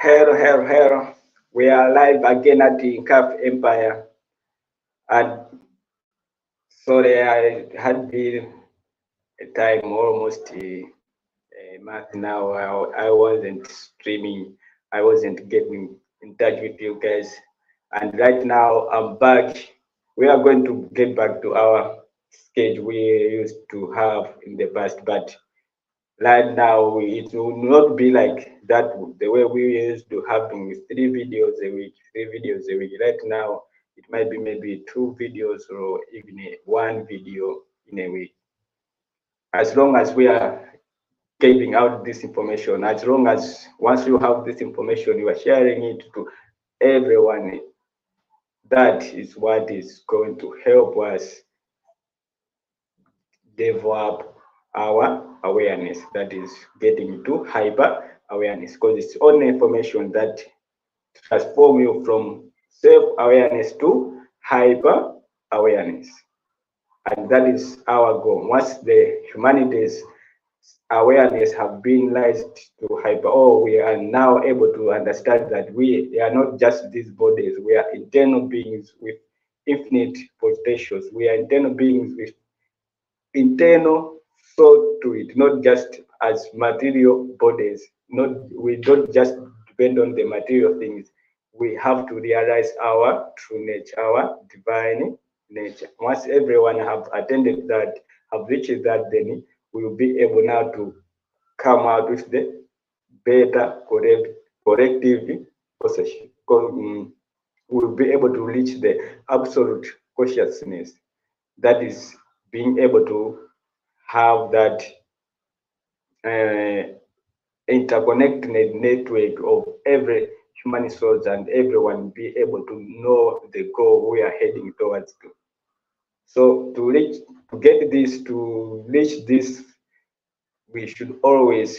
Hello, hello, hello. We are live again at the Calf Empire. And sorry, I had been a time almost a month now. I wasn't streaming, I wasn't getting in touch with you guys. And right now, I'm back. We are going to get back to our schedule we used to have in the past, but right now it will not be like that the way we used to having 3 videos a week. Right now it might be maybe 2 videos or even one video in a week. As long as we are giving out this information, as long as once you have this information, you are sharing it to everyone, that is what is going to help us develop our awareness, that is getting to hyper awareness, because it's only information that transform you from self-awareness to hyper awareness, and that is our goal. Once the humanity's awareness have been raised to hyper, we are now able to understand that we are not just these bodies, we are internal beings with infinite potentials, we are internal beings with internal soul to it, not just as material bodies. Not we don't just depend on the material things. We have to realize our true nature, our divine nature. Once everyone have attended that, have reached that, then we will be able now to come out with the better corrective possession. We'll be able to reach the absolute consciousness, that is being able to have that uh, interconnected network of every human souls, and everyone be able to know the goal we are heading towards to. So to get this, to reach this, we should always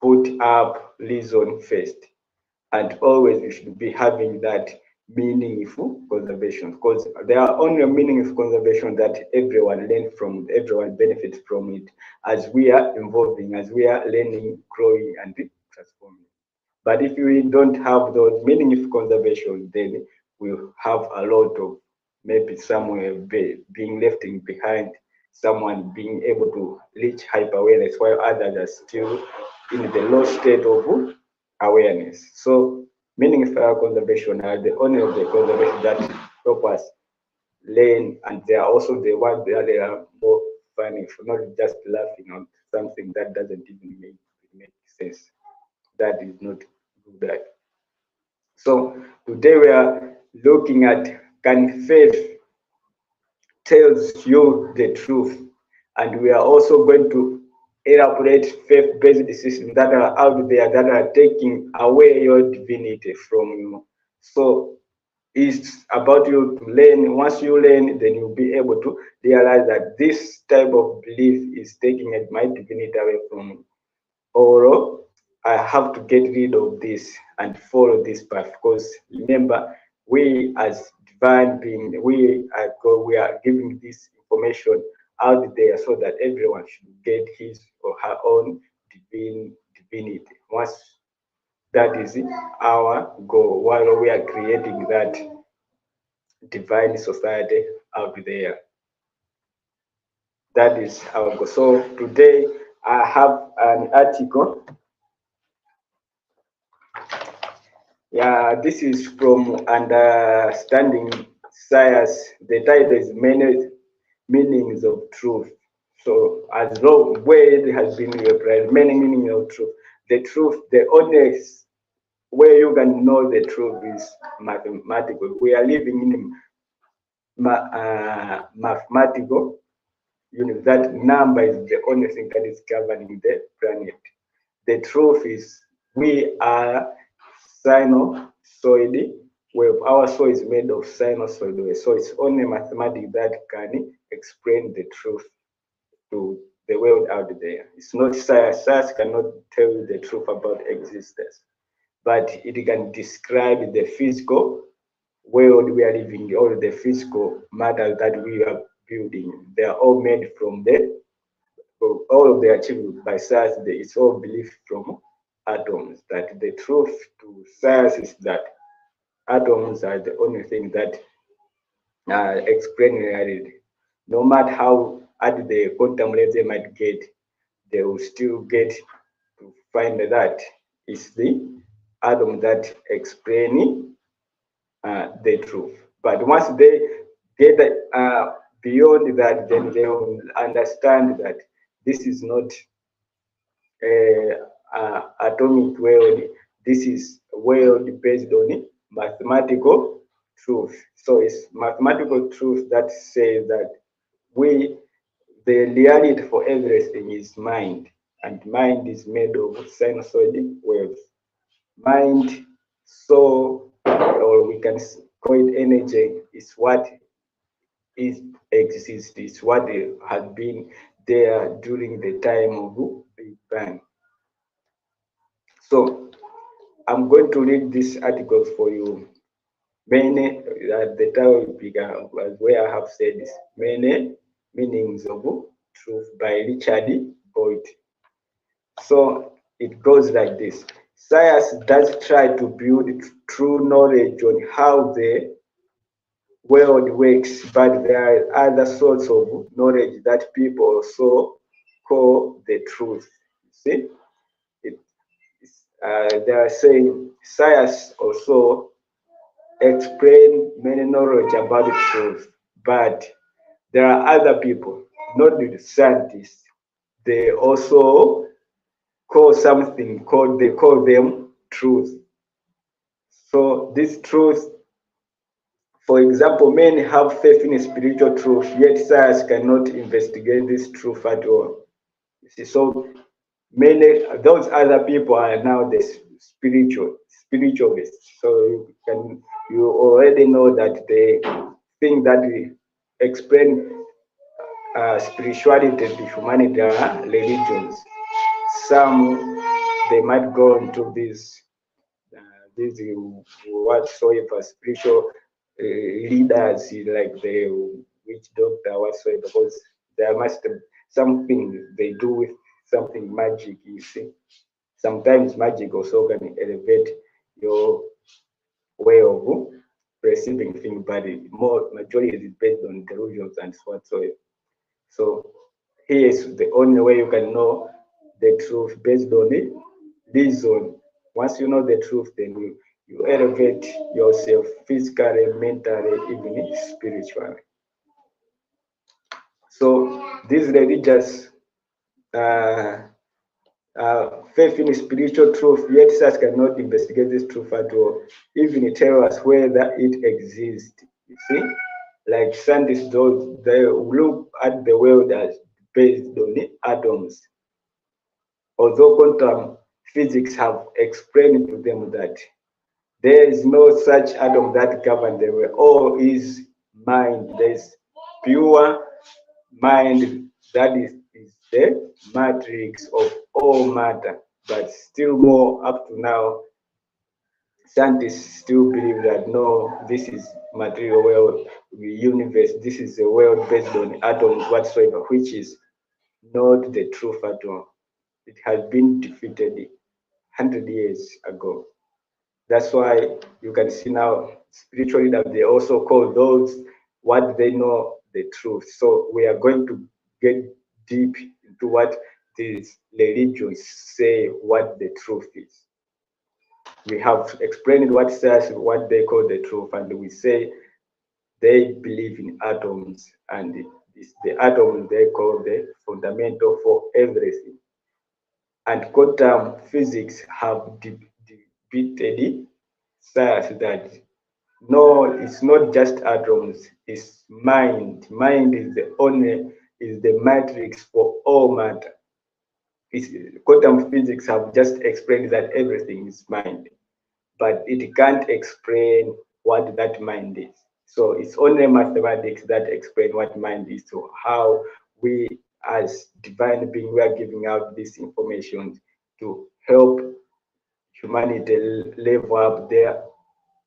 put up reason first, and always we should be having that meaningful conservation, because there are only meaningful conservation that everyone learns from, everyone benefits from it, as we are evolving, as we are learning, growing, and transforming. But if we don't have those meaningful conservation, then we'll have a lot of maybe somewhere being left behind, someone being able to reach hyper awareness while others are still in the low state of awareness. So meaningful conservation are the only of the conservation that help us learn, and they are also the ones that they are more funny for, not just laughing on something that doesn't even make sense. That is not good. So today we are looking at, can faith tells you the truth, and we are also going to elaborate faith-based systems that are out there that are taking away your divinity from you. So it's about you to learn. Once you learn, then you'll be able to realize that this type of belief is taking my divinity away from me, or I have to get rid of this and follow this path. Because remember, we as divine being, we are God, we are giving this information out there so that everyone should get his or her own divinity. Once that is our goal, while we are creating that divine society out there. That is our goal. So today I have an article. Yeah, this is from Understanding Science. The title is Many Meanings of Truth. So as long word has been replied, many meanings of truth. The truth, the only way you can know the truth is mathematical. We are living in mathematical universe. That number is the only thing that is governing the planet. The truth is we are sinusoid wave. Our soul is made of sinusoid wave. So it's only mathematics that can explain the truth to the world out there. It's not science. Science cannot tell you the truth about existence, but it can describe the physical world we are living, all the physical matter that we are building. They are all made from the, all of the achieved by science. It's all belief from atoms. That the truth to science is that atoms are the only thing that explain reality. No matter how at the quantum level they might get, they will still get to find that it's the atom that explain the truth. But once they get beyond that, then they will understand that this is not atomic world. This is world based on mathematical truth. So it's mathematical truth that says that we the reality for everything is mind, and mind is made of sinusoid waves. Mind, soul, or we can call it energy, is what is exists, is what has been there during the time of Big Bang. So I'm going to read these articles for you. Many at the topic where I have said this, many meanings of truth by Richard Boyd. So it goes like this. Science does try to build true knowledge on how the world works, but there are other sorts of knowledge that people also call the truth. See, it, they are saying science also explain many knowledge about the truth, but there are other people, not the scientists. They also call something called they call them truth. So this truth, for example, many have faith in spiritual truth, yet science cannot investigate this truth at all. You see, so many those other people are now the spiritualists. So you already know that the thing that we explain spirituality to humanity are religions. Some they might go into these whatsoever spiritual leaders like the witch doctor whatsoever, because there must be something they do with something magic. You see, sometimes magic also can elevate your way of perceiving things, but more majority is based on delusions and whatsoever. So here is the only way you can know the truth based on the reason. Once you know the truth, then you elevate yourself physically, mentally, even spiritually. So these religious uh, faith in spiritual truth, yet such cannot investigate this truth at all, even tell us whether it exists. You see, like scientists, those they look at the world as based on the atoms. Although quantum physics have explained to them that there is no such atom that governs the world. All is mind. There's pure mind that is the matrix of all matter. But still more up to now, scientists still believe that no, this is material world, the universe, this is a world based on atoms whatsoever, which is not the truth at all. It has been defeated 100 years ago. That's why you can see now spiritual leaders, they also call those what they know the truth. So we are going to get deep into what these religions say what the truth is. We have explained what says what they call the truth, and we say they believe in atoms, and it's the atoms they call the fundamental for everything. And quantum physics have debated science that no, it's not just atoms, it's mind. Mind is the only is the matrix for all matter. It's, quantum physics have just explained that everything is mind, but it can't explain what that mind is. So it's only mathematics that explain what mind is. So how we as divine being we are giving out this information to help humanity level up their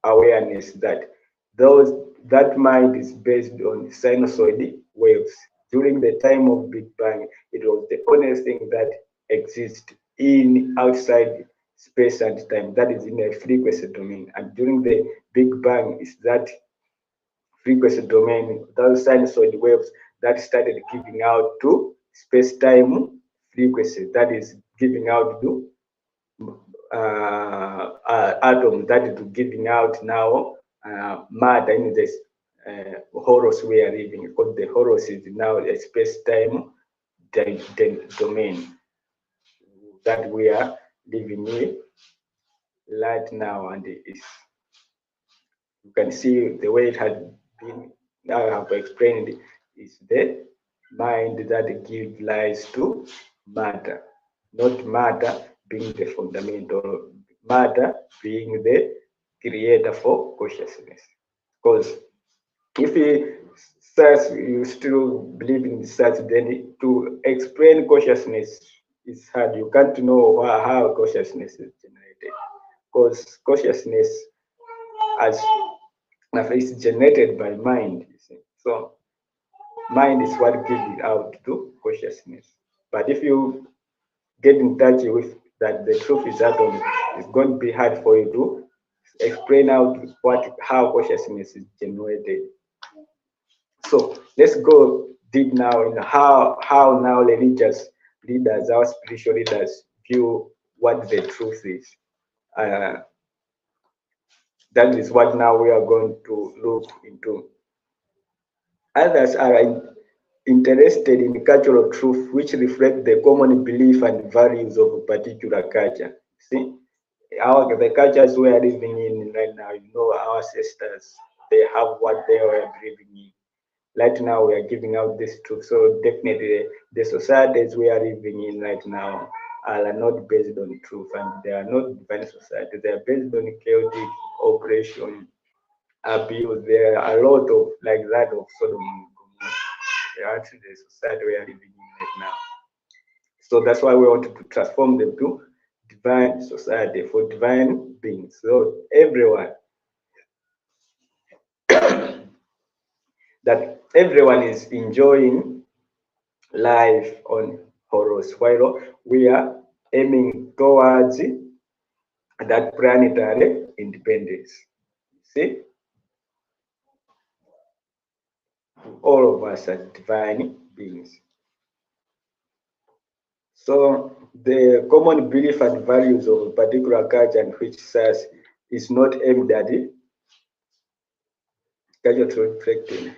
awareness that that mind is based on sinusoid waves. During the time of Big Bang, it was the only thing that exists in outside space and time. That is in a frequency domain. And during the Big Bang, is that frequency domain, those sinusoid waves that started giving out to space-time frequency, that is giving out to atoms, that is giving out now matter in this horos we are living, because the horos is now a space-time domain that we are living in right now, and it's, you can see the way it has been, now I have explained, is the mind that gives rise to matter, not matter being the fundamental, matter being the creator for consciousness. Because if you still believe in such, then to explain consciousness is hard. You can't know how consciousness is generated, because consciousness as is generated by mind. You see. So mind is what gives out to consciousness. But if you get in touch with that the truth is atom, it's going to be hard for you to explain out how consciousness is generated. So let's go deep now in how now religious leaders, our spiritual leaders, view what the truth is. That is what now we are going to look into. Others are interested in cultural truth, which reflect the common belief and values of a particular culture. See, the cultures we are living in right now, you know, our ancestors, they have what they were believing in. Right now, we are giving out this truth. So definitely, the societies we are living in right now are not based on truth, and they are not divine society. They are based on chaotic operation, abuse. There are a lot of like that of Sodom and Gomorrah. That's the society we are living in right now. So that's why we want to transform them to divine society for divine beings. So everyone, that everyone is enjoying life on Horus, while we are aiming towards that planetary independence. See, all of us are divine beings. So the common belief and values of a particular culture in which science is not aimed at it, cultural reflecting,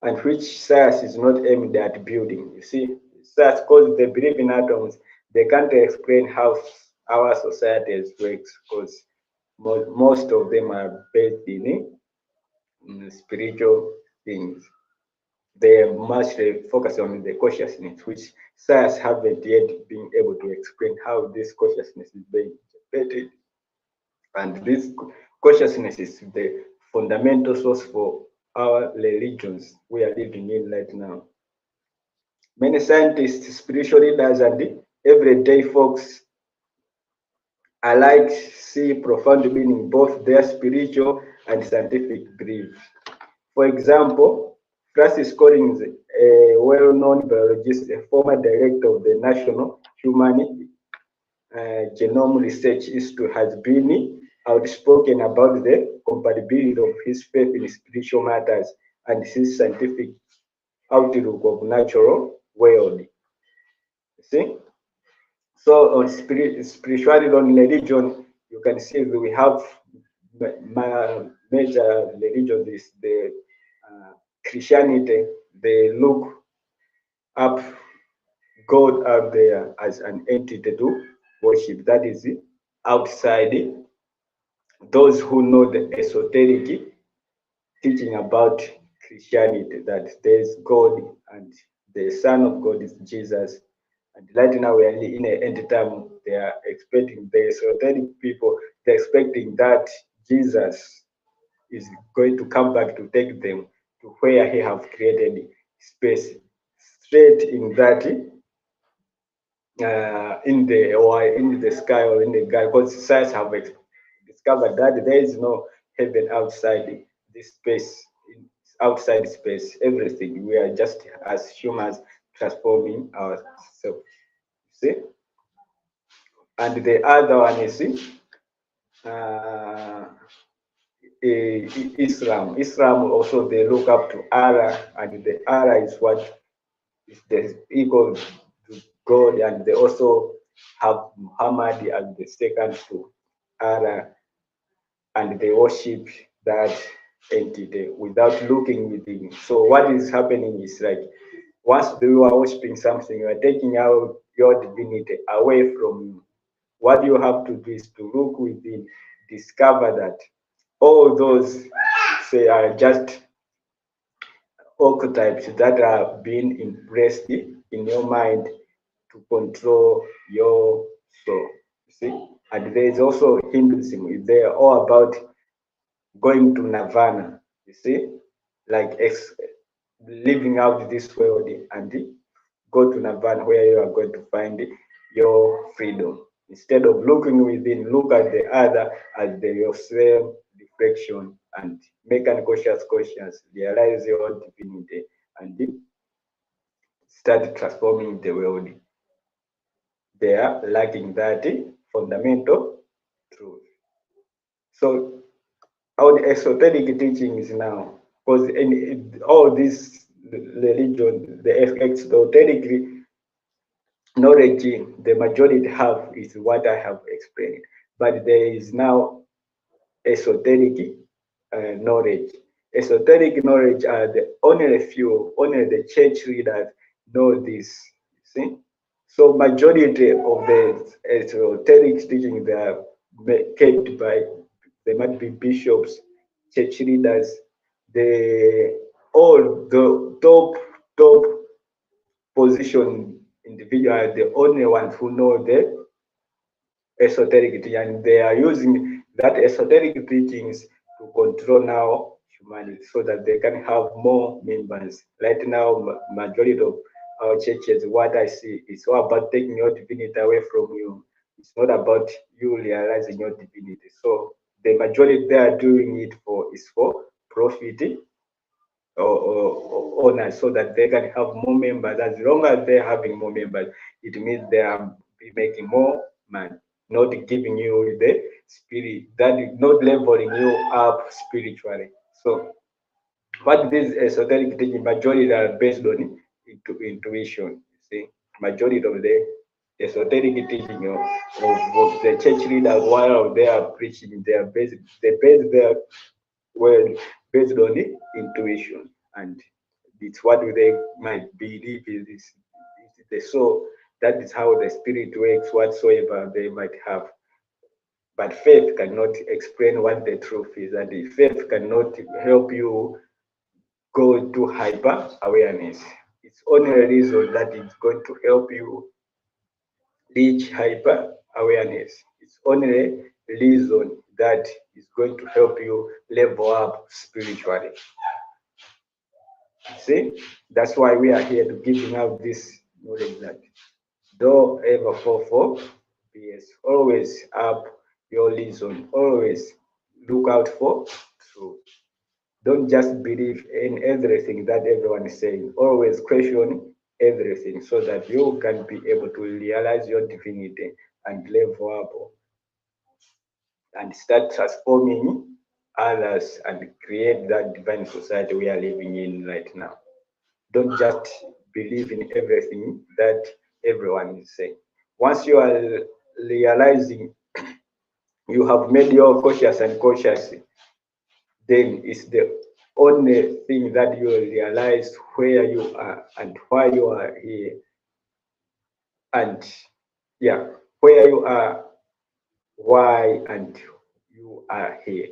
and which science is not aimed at building. You see, science, because they believe in atoms, they can't explain how our societies works, because most of them are based in spiritual things. They are mostly focused on the consciousness, which science haven't yet been able to explain how this consciousness is being generated. And this consciousness is the fundamental source for our religions we are living in right now. Many scientists, spiritual leaders, and everyday folks alike see profound meaning in both their spiritual and scientific beliefs. For example, Francis Collins, a well-known biologist, a former director of the National Human Genome Research Institute, has been outspoken about the compatibility of his faith in spiritual matters and his scientific outlook of natural world. See? So on spirituality, on religion, you can see that we have major religions is the Christianity. They look up God out there as an entity to worship. That is outside those who know the esoteric teaching about Christianity, that there's God and the Son of God is Jesus. And right now we are in an end time. They are expecting, the esoteric people, they're expecting that Jesus is going to come back to take them to where he have created space, straight in that in the sky or in the sky, because science have discovered that there is no heaven outside this space. Outside space, everything, we are just as humans transforming ourselves. See, and the other one is uh, Islam. Islam also they look up to Allah, and the Allah is what is the equal to God, and they also have Muhammad as the second to Allah, and they worship that entity without looking within. So what is happening is like once you are worshiping something, you are taking out your divinity away from you. What you have to do is to look within, discover that all those say are just archetypes that are being impressed in your mind to control your soul. You see? And there is also Hinduism. They are all about going to nirvana. You see? Like living out this world and go to nirvana where you are going to find your freedom. Instead of looking within, look at the other as the yourself reflection and make unconscious conscious, realize your divinity and start transforming the world. They are lacking that fundamental truth. So our esoteric teachings now, because in all this religion, the esoteric knowledge the majority have is what I have explained. But there is now esoteric knowledge. Esoteric knowledge are the only few, only the church leaders know this. See? So majority of the esoteric teaching they are kept by, they might be bishops, church leaders, the all the top position individuals are the only ones who know the esoteric teaching, and they are using that esoteric teachings to control now humanity so that they can have more members. Right now, majority of our churches, what I see, is all about taking your divinity away from you. It's not about you realizing your divinity. So the majority they are doing it for is for profit or owners so that they can have more members. As long as they're having more members, it means they are be making more money, not giving you the spirit, that is not leveling you up spiritually. So what this esoteric teaching majority are based on intuition. You see, majority of the esoteric teaching of the church leaders while they are preaching, they base their word based on the intuition, and it's what they might believe is the soul. That is how the spirit works, whatsoever they might have. But faith cannot explain what the truth is, and the faith cannot help you go to hyper awareness. It's only a reason that it's going to help you reach hyper awareness. It's only reason that is going to help you level up spiritually. See, that's why we are here to giving out this knowledge that don't ever fall for BS. Always up your reason. Always look out for truth. Don't just believe in everything that everyone is saying. Always question everything so that you can be able to realize your divinity and level up and start transforming others and create that divine society we are living in right now. Don't just believe in everything that everyone is saying. Once you are realizing you have made your conscious and conscious, then it's the only thing that you realize where you are and why you are here. And yeah, where you are, why, and you are here.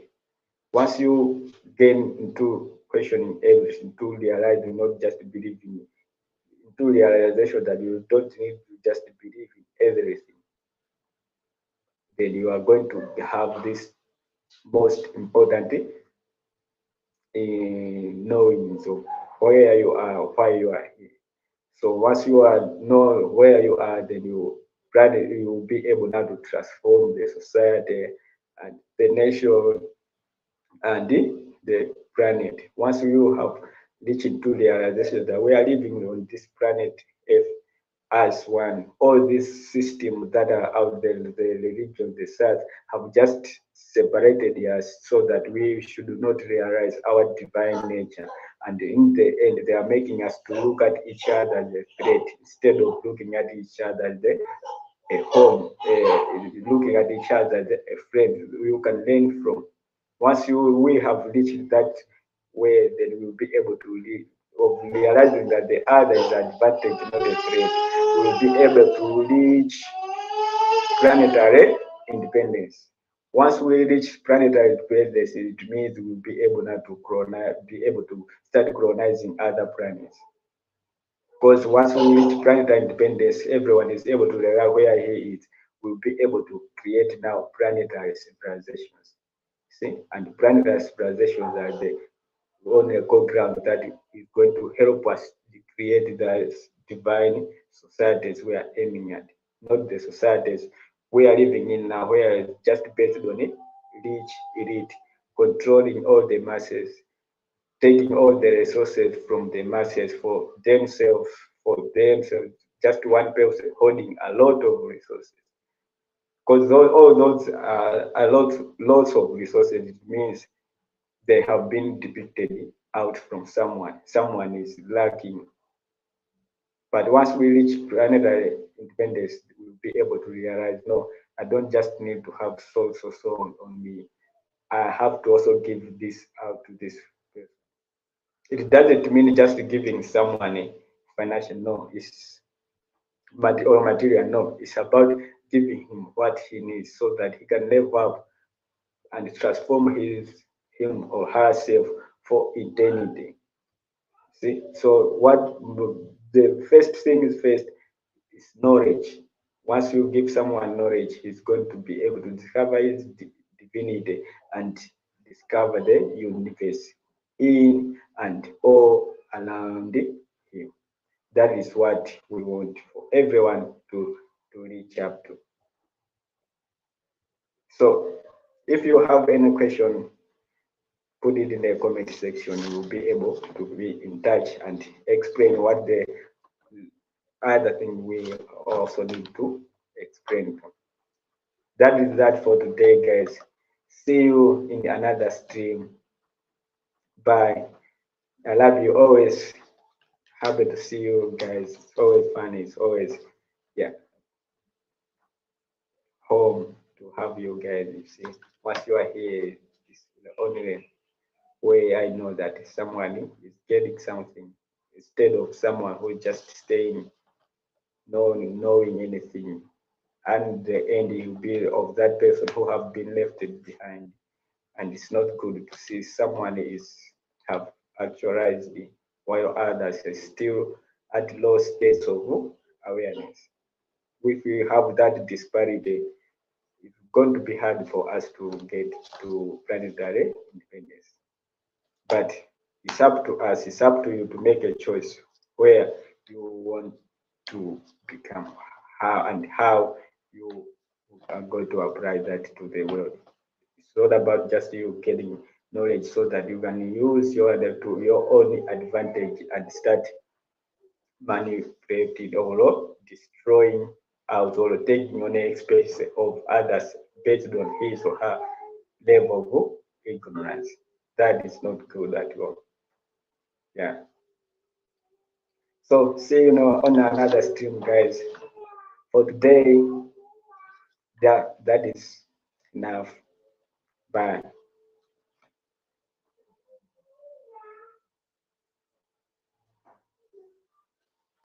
Once you get into questioning everything to realize, do not just believe in into realization that you don't need to just believe in everything, then you are going to have this most important knowing of where you are, why you are here. So once you are know where you are, then you will be able now to transform the society and the nation and the planet. Once you have reached to realization that we are living on this planet Earth, as one. All these systems that are out there, the religion, the science, have just separated us so that we should not realize our divine nature. And in the end, they are making us to look at each other as a threat instead of looking at each other as a home, looking at each other as a friend you can learn from. Once we have reached that way, then we'll be able to lead, of realizing that the other is advantage, not a threat. We'll be able to reach planetary independence. Once we reach planetary independence, it means we'll be able now to be able to start colonizing other planets. Because once we reach planetary independence, everyone is able to realize where he is. We'll be able to create now planetary civilizations. See, and planetary civilizations are the on a core ground that is going to help us create the divine societies we are aiming at, not the societies we are living in now, where it's just based on a rich elite controlling all the masses, taking all the resources from the masses for themselves, just one person holding a lot of resources. Because all those are lots of resources, it means they have been depicted out from someone. Someone is lacking. But once we reach planetary independence, we'll be able to realize, no, I don't just need to have so on me. I have to also give this out to this person. It doesn't mean just giving someone a financial, no, it's or material, no. It's about giving him what he needs so that he can live up and transform him or herself for eternity. See, so what the first thing is first is knowledge. Once you give someone knowledge, he's going to be able to discover his divinity and discover the universe in and all around him. That is what we want for everyone to reach up to. So if you have any question, put it in the comment section. We will be able to be in touch and explain what the other thing we also need to explain. That is that for today, guys. See you in another stream. Bye. I love you always. Happy to see you guys. It's always fun. It's always, yeah, home to have you guys. You see, once you are here, it's the only way I know that someone is getting something instead of someone who just staying knowing anything. And the end will be of that person who have been left behind. And it's not good to see someone is have actualized it while others are still at low states of awareness. If we have that disparity, it's going to be hard for us to get to planetary independence. But it's up to us, it's up to you to make a choice where you want to become, how you are going to apply that to the world. It's not about just you getting knowledge so that you can use your own advantage and start manipulating or destroying out or taking on the space of others based on his or her level of ignorance. That is not good at all. Yeah. So see you know on another stream, guys. For today, that is enough. Bye.